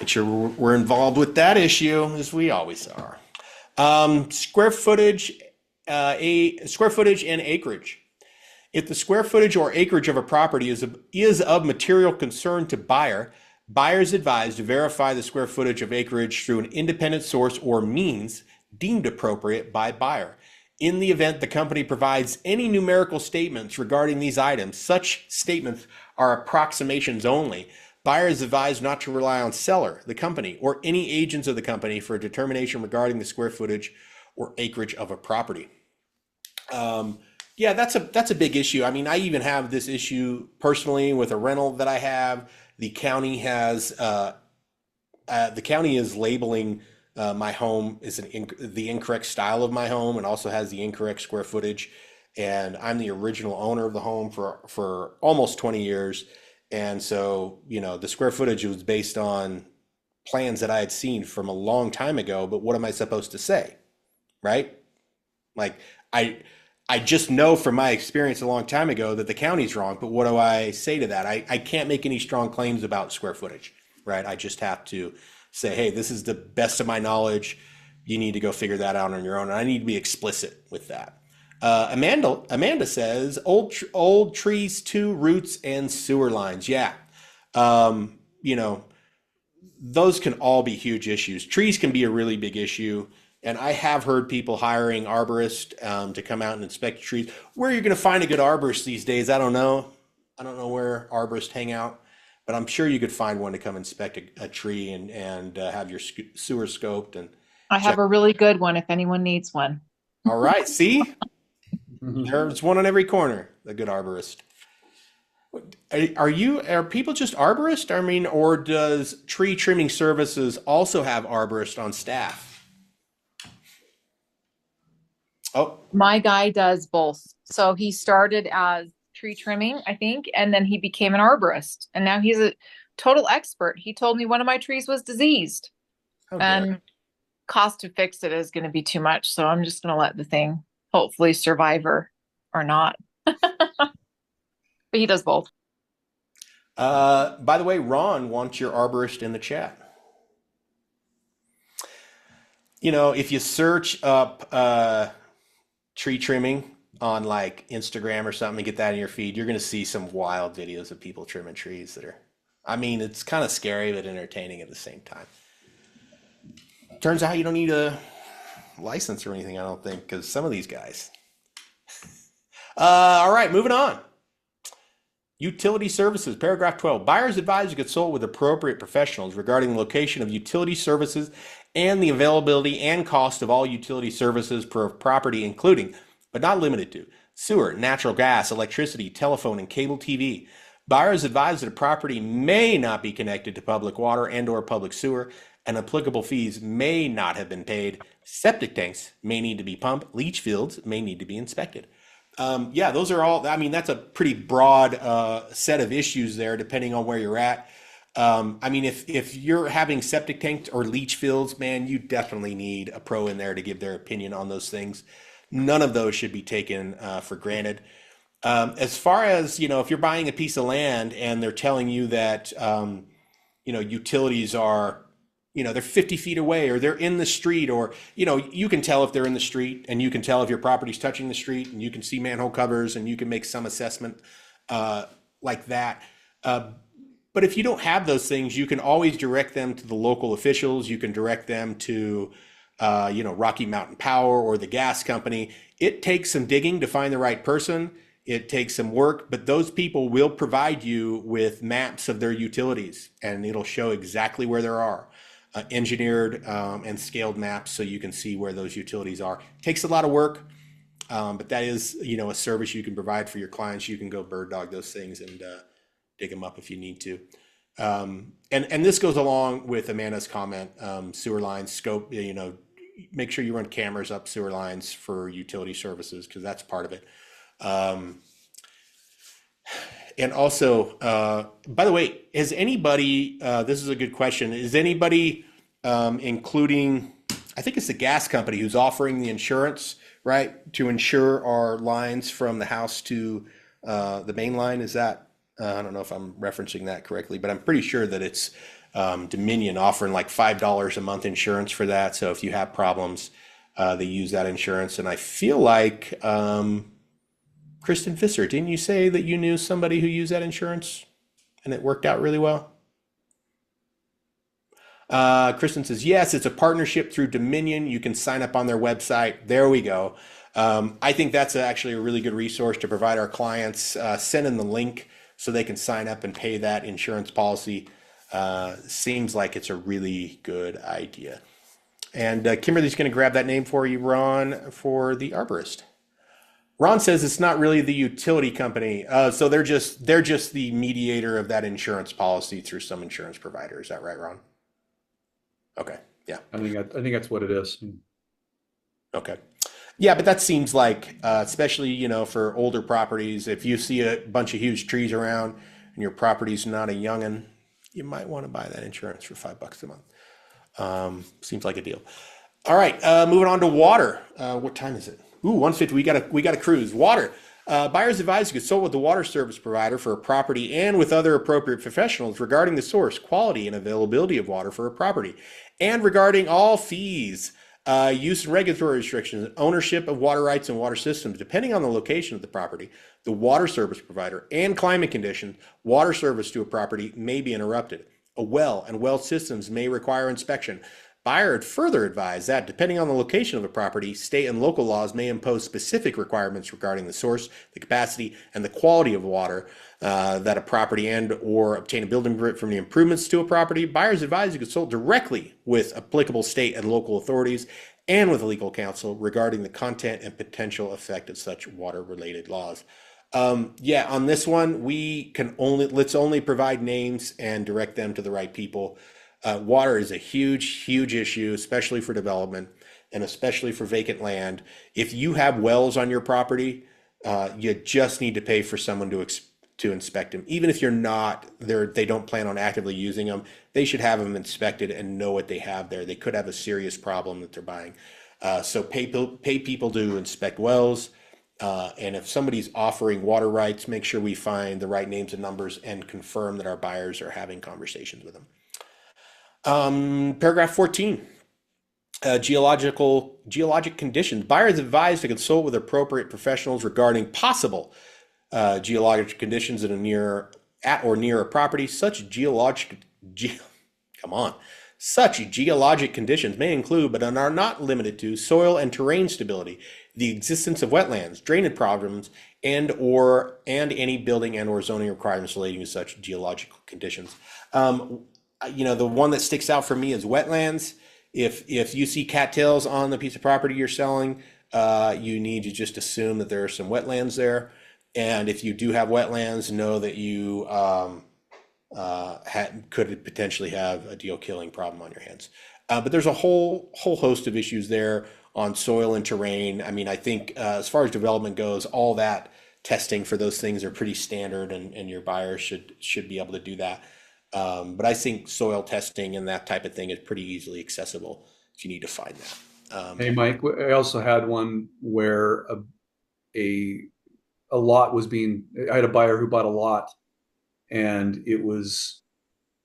make sure we're involved with that issue, as we always are. Square footage and acreage. If the square footage or acreage of a property is of material concern to buyer, buyer is advised to verify the square footage of acreage through an independent source or means deemed appropriate by buyer. In the event the company provides any numerical statements regarding these items, such statements are approximations only. Buyer is advised not to rely on seller, the company, or any agents of the company for a determination regarding the square footage or acreage of a property. Yeah, that's a big issue. I mean, I even have this issue personally with a rental that I have. The county is labeling my home is the incorrect style of my home, and also has the incorrect square footage. And I'm the original owner of the home for almost 20 years. And so, the square footage was based on plans that I had seen from a long time ago. But what am I supposed to say? Right? Like, I just know from my experience a long time ago that the county's wrong, but what do I say to that? I can't make any strong claims about square footage, right? I just have to say, hey, this is the best of my knowledge. You need to go figure that out on your own. And I need to be explicit with that. Amanda says, old trees, too, roots and sewer lines. Yeah. Those can all be huge issues. Trees can be a really big issue. And I have heard people hiring arborists to come out and inspect trees. Where you're going to find a good arborist these days, I don't know. I don't know where arborists hang out, but I'm sure you could find one to come inspect a tree and have your sewer scoped. And I have a really good one if anyone needs one. All right, see? There's one on every corner, a good arborist. Are people just arborists? I mean, or does tree trimming services also have arborists on staff? Oh, my guy does both. So he started as tree trimming, I think, and then he became an arborist, and now he's a total expert. He told me one of my trees was diseased, and cost to fix it is going to be too much. So I'm just going to let the thing hopefully survive or not. But he does both. By the way, Ron wants your arborist in the chat. If you search up tree trimming on like Instagram or something and get that in your feed, you're going to see some wild videos of people trimming trees it's kind of scary but entertaining at the same time. Turns out you don't need a license or anything, I don't think, because some of these guys. All right, moving on. Utility services, paragraph 12. Buyers advised to consult with appropriate professionals regarding the location of utility services and the availability and cost of all utility services per property, including, but not limited to, sewer, natural gas, electricity, telephone, and cable TV. Buyers advised that a property may not be connected to public water and/or public sewer, and applicable fees may not have been paid. Septic tanks may need to be pumped. Leach fields may need to be inspected. Yeah, those are all, that's a pretty broad set of issues there, depending on where you're at. I mean, if you're having septic tanks or leach fields, man, you definitely need a pro in there to give their opinion on those things. None of those should be taken for granted. As far as, if you're buying a piece of land and they're telling you that, utilities are, they're 50 feet away or they're in the street, or, you can tell if they're in the street, and you can tell if your property's touching the street, and you can see manhole covers, and you can make some assessment like that. But if you don't have those things, you can always direct them to the local officials. You can direct them to, Rocky Mountain Power or the gas company. It takes some digging to find the right person. It takes some work, but those people will provide you with maps of their utilities, and it'll show exactly where there are engineered and scaled maps, so you can see where those utilities are. It takes a lot of work, but that is, a service you can provide for your clients. You can go bird dog those things and dig them up if you need to. And this goes along with Amanda's comment, sewer lines, scope, make sure you run cameras up sewer lines for utility services, because that's part of it. And also, by the way, has anybody, this is a good question, is anybody including, I think it's the gas company who's offering the insurance, right, to insure our lines from the house to the main line? Is that, I don't know if I'm referencing that correctly, but I'm pretty sure that it's Dominion offering like $5 a month insurance for that. So if you have problems, they use that insurance. And I feel like, Kristen Visser, didn't you say that you knew somebody who used that insurance and it worked out really well? Kristen says, yes, it's a partnership through Dominion. You can sign up on their website. There we go. I think that's actually a really good resource to provide our clients. Send in the link so they can sign up and pay that insurance policy. Seems like it's a really good idea. And Kimberly's going to grab that name for you, Ron, for the arborist. Ron says it's not really the utility company. So they're just the mediator of that insurance policy through some insurance provider. Is that right, Ron? Okay. Yeah. I think that's what it is. Okay. Yeah, but that seems like, especially, for older properties, if you see a bunch of huge trees around and your property's not a youngin', you might want to buy that insurance for $5 a month. Seems like a deal. All right. Moving on to water. What time is it? Ooh, 1:50. We got a cruise. Water. Buyers advised to consult with the water service provider for a property and with other appropriate professionals regarding the source, quality, and availability of water for a property, and regarding all fees, use and regulatory restrictions, ownership of water rights and water systems, depending on the location of the property, the water service provider, and climate conditions. Water service to a property may be interrupted. A well and well systems may require inspection. Buyer further advised that, depending on the location of the property, state and local laws may impose specific requirements regarding the source, the capacity, and the quality of water that a property and or obtain a building permit from the improvements to a property. Buyers advised to consult directly with applicable state and local authorities and with legal counsel regarding the content and potential effect of such water-related laws. Yeah, on this one, let's only provide names and direct them to the right people. Water is a huge issue, especially for development and especially for vacant land. If you have wells on your property, you just need to pay for someone to inspect them. Even if you're not there, they don't plan on actively using them, they should have them inspected and know what they have there. They could have a serious problem that they're buying. So pay people to inspect wells. And if somebody's offering water rights, make sure we find the right names and numbers and confirm that our buyers are having conversations with them. Paragraph 14, geologic conditions. Buyers advised to consult with appropriate professionals regarding possible geologic conditions at or near a property. Such geologic conditions may include, but are not limited to, soil and terrain stability, the existence of wetlands, drainage problems, and any building and or zoning requirements relating to such geological conditions. The one that sticks out for me is wetlands. If you see cattails on the piece of property you're selling, you need to just assume that there are some wetlands there. And if you do have wetlands, know that you could potentially have a deal killing problem on your hands. But there's a whole host of issues there on soil and terrain. I mean, I think as far as development goes, all that testing for those things are pretty standard, and your buyers should be able to do that. But I think soil testing and that type of thing is pretty easily accessible if you need to find that. Hey, Mike, I also had one where a lot was I had a buyer who bought a lot, and it was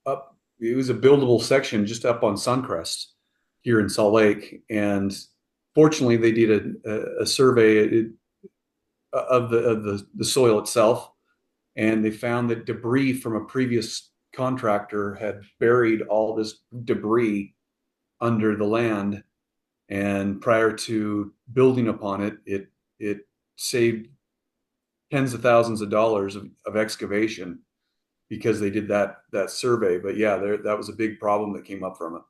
a buildable section just up on Suncrest here in Salt Lake. And fortunately, they did a survey of the soil itself, and they found that debris from a previous contractor had buried all this debris under the land. And prior to building upon it, it saved tens of thousands of dollars of excavation because they did that survey. But yeah, that was a big problem that came up from it.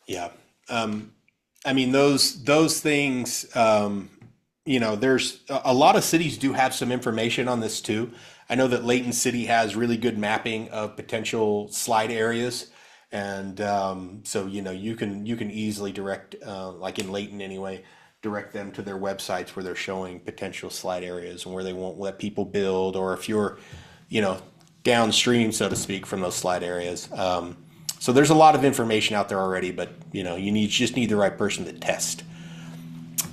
Yeah. I mean, those things, there's a lot of cities do have some information on this too. I know that Layton City has really good mapping of potential slide areas. And so, you can easily direct, like in Layton anyway, direct them to their websites where they're showing potential slide areas and where they won't let people build, or if you're, downstream, so to speak, from those slide areas. So there's a lot of information out there already, but you just need the right person to test.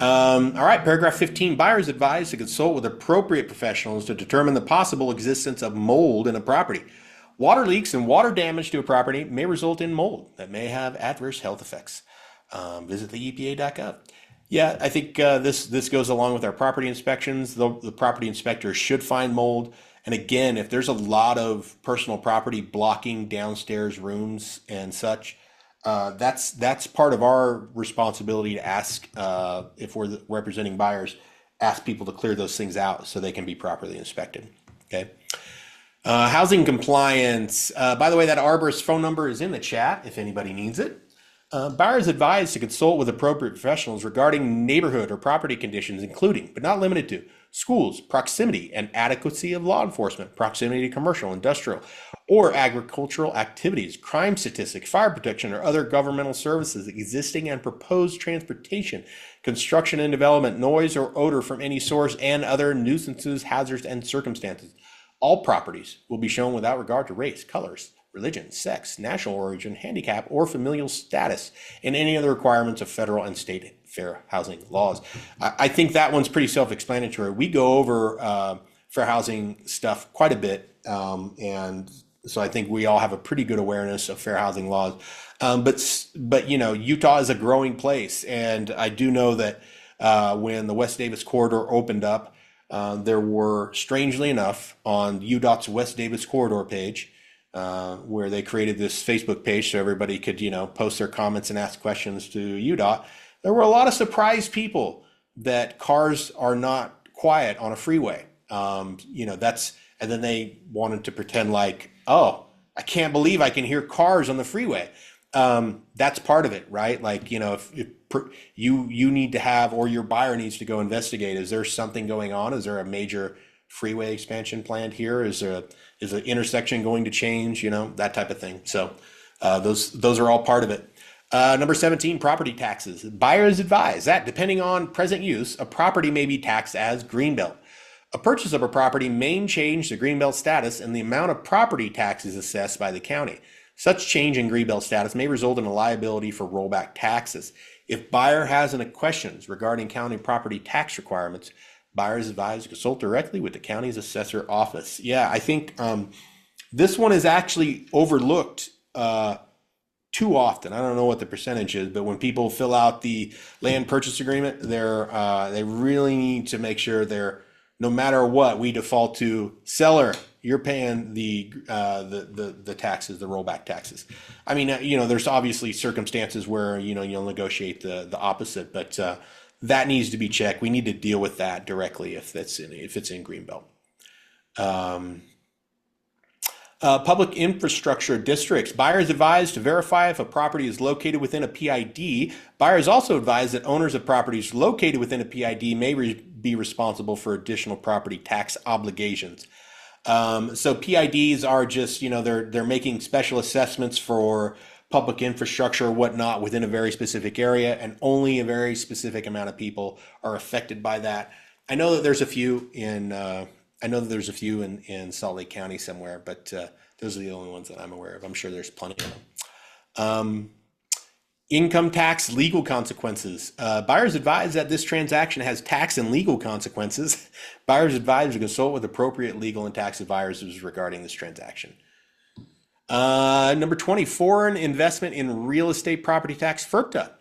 All right, paragraph 15, buyers advised to consult with appropriate professionals to determine the possible existence of mold in a property. Water leaks and water damage to a property may result in mold that may have adverse health effects. Visit the EPA.gov. Yeah, I think this goes along with our property inspections. The property inspector should find mold. And again, if there's a lot of personal property blocking downstairs rooms and such, that's part of our responsibility to ask, if we're representing buyers, ask people to clear those things out so they can be properly inspected. Okay. Housing compliance. By the way, that arborist phone number is in the chat if anybody needs it. Buyers advised to consult with appropriate professionals regarding neighborhood or property conditions, including, but not limited to, schools, proximity and adequacy of law enforcement, proximity to commercial, industrial, or agricultural activities, crime statistics, fire protection, or other governmental services, existing and proposed transportation, construction and development, noise or odor from any source, and other nuisances, hazards, and circumstances. All properties will be shown without regard to race, colors, religion, sex, national origin, handicap, or familial status, and any other requirements of federal and state fair housing laws. I think that one's pretty self-explanatory. We go over fair housing stuff quite a bit, and so I think we all have a pretty good awareness of fair housing laws. But Utah is a growing place, and I do know that when the West Davis corridor opened up, there were, strangely enough, on UDOT's West Davis corridor page, where they created this Facebook page so everybody could, post their comments and ask questions to UDOT. There were a lot of surprised people that cars are not quiet on a freeway. And then they wanted to pretend like, oh, I can't believe I can hear cars on the freeway. That's part of it, right? Like, if you need to have, or your buyer needs to go investigate, is there something going on? Is there a major freeway expansion planned here? Is the intersection going to change? That type of thing. So those are all part of it. Number 17, property taxes. Buyers advise that depending on present use, a property may be taxed as greenbelt. A purchase of a property may change the greenbelt status and the amount of property taxes assessed by the county. Such change in greenbelt status may result in a liability for rollback taxes. If buyer has any questions regarding county property tax requirements, buyers advised to consult directly with the county's assessor office. Yeah, I think this one is actually overlooked too often. I don't know what the percentage is, but when people fill out the land purchase agreement, they really need to make sure no matter what, we default to seller, you're paying the taxes, the rollback taxes. I mean, there's obviously circumstances where, you'll negotiate the opposite, but that needs to be checked. We need to deal with that directly if it's in Greenbelt. Public infrastructure districts. Buyers advised to verify if a property is located within a PID. Buyers also advised that owners of properties located within a PID may be responsible for additional property tax obligations. So PIDs are just, they're making special assessments for public infrastructure or whatnot within a very specific area, and only a very specific amount of people are affected by that. I know that there's a few in Salt Lake County somewhere, but Those are the only ones that I'm aware of. I'm sure there's plenty of them. Income tax legal consequences. Buyers advise that this transaction has tax and legal consequences. Buyers advise to consult with appropriate legal and tax advisors regarding this transaction. Number 20, foreign investment in real estate property tax, FIRPTA.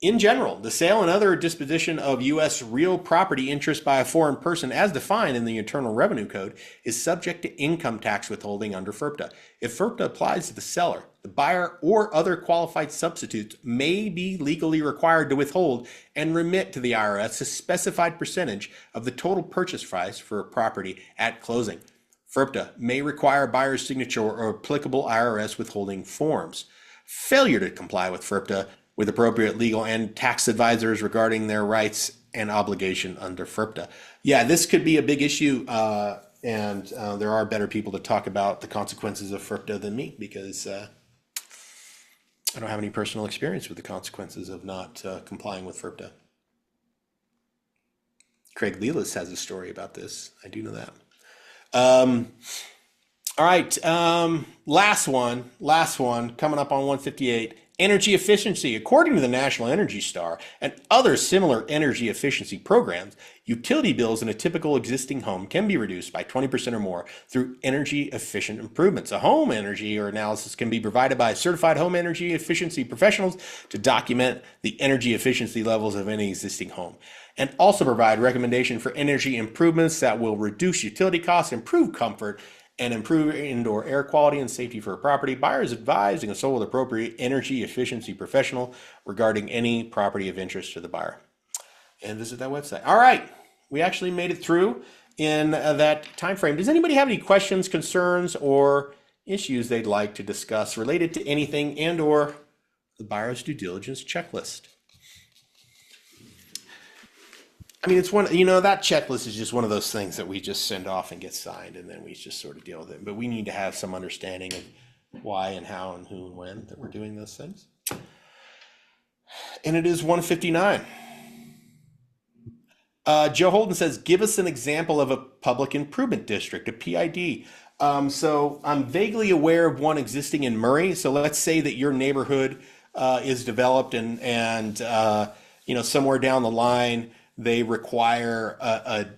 In general, the sale and other disposition of U.S. real property interest by a foreign person, as defined in the Internal Revenue Code, is subject to income tax withholding under FIRPTA. If FIRPTA applies to the seller, the buyer, or other qualified substitutes may be legally required to withhold and remit to the IRS a specified percentage of the total purchase price for a property at closing. FIRPTA may require buyer's signature or applicable IRS withholding forms. Failure to comply with FIRPTA with appropriate legal and tax advisors regarding their rights and obligation under FIRPTA. Yeah, this could be a big issue, and there are better people to talk about the consequences of FIRPTA than me, because I don't have any personal experience with the consequences of not complying with FIRPTA. Craig Lelis has a story about this. I do know that. All right, last one, coming up on 158. Energy efficiency. According to the National Energy Star and other similar energy efficiency programs, utility bills in a typical existing home can be reduced by 20% or more through energy efficient improvements. A home energy or analysis can be provided by certified home energy efficiency professionals to document the energy efficiency levels of any existing home, and also provide recommendation for energy improvements that will reduce utility costs, improve comfort, and improve indoor air quality and safety for a property. Buyers advised to consult with appropriate energy efficiency professional regarding any property of interest to the buyer. And visit that website. All right, we actually made it through in that time frame. Does anybody have any questions, concerns, or issues they'd like to discuss related to anything and or the buyer's due diligence checklist? I mean, it's one, that checklist is just one of those things that we just send off and get signed, and then we just sort of deal with it. But we need to have some understanding of why and how and who and when that we're doing those things. And it is 1:59. Joe Holden says, give us an example of a public improvement district, a PID. So I'm vaguely aware of one existing in Murray. So let's say that your neighborhood is developed and somewhere down the line, they require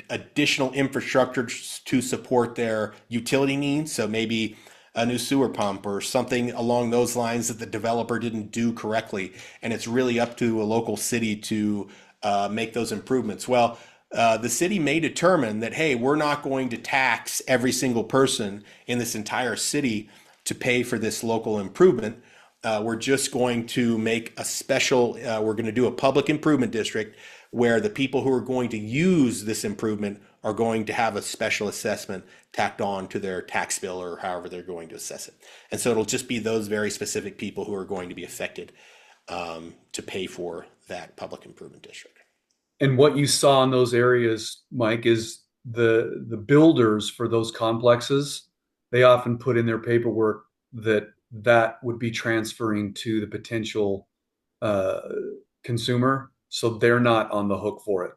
additional infrastructure to support their utility needs. So maybe a new sewer pump or something along those lines that the developer didn't do correctly. And it's really up to a local city to make those improvements. Well, the city may determine that, hey, we're not going to tax every single person in this entire city to pay for this local improvement. We're just going to make a special, we're going to do a public improvement district where the people who are going to use this improvement are going to have a special assessment tacked on to their tax bill or however they're going to assess it. And so it'll just be those very specific people who are going to be affected to pay for that public improvement district. And what you saw in those areas, Mike, is the builders for those complexes, they often put in their paperwork that would be transferring to the potential consumer. So they're not on the hook for it.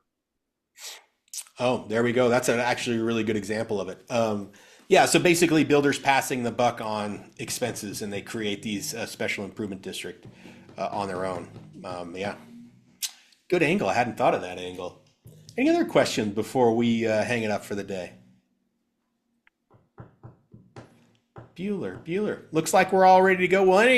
Oh, there we go. That's actually a really good example of it. Yeah, so basically builders passing the buck on expenses, and they create these special improvement district on their own. Yeah, good angle. I hadn't thought of that angle. Any other questions before we hang it up for the day? Bueller. Looks like we're all ready to go. Well, anyway.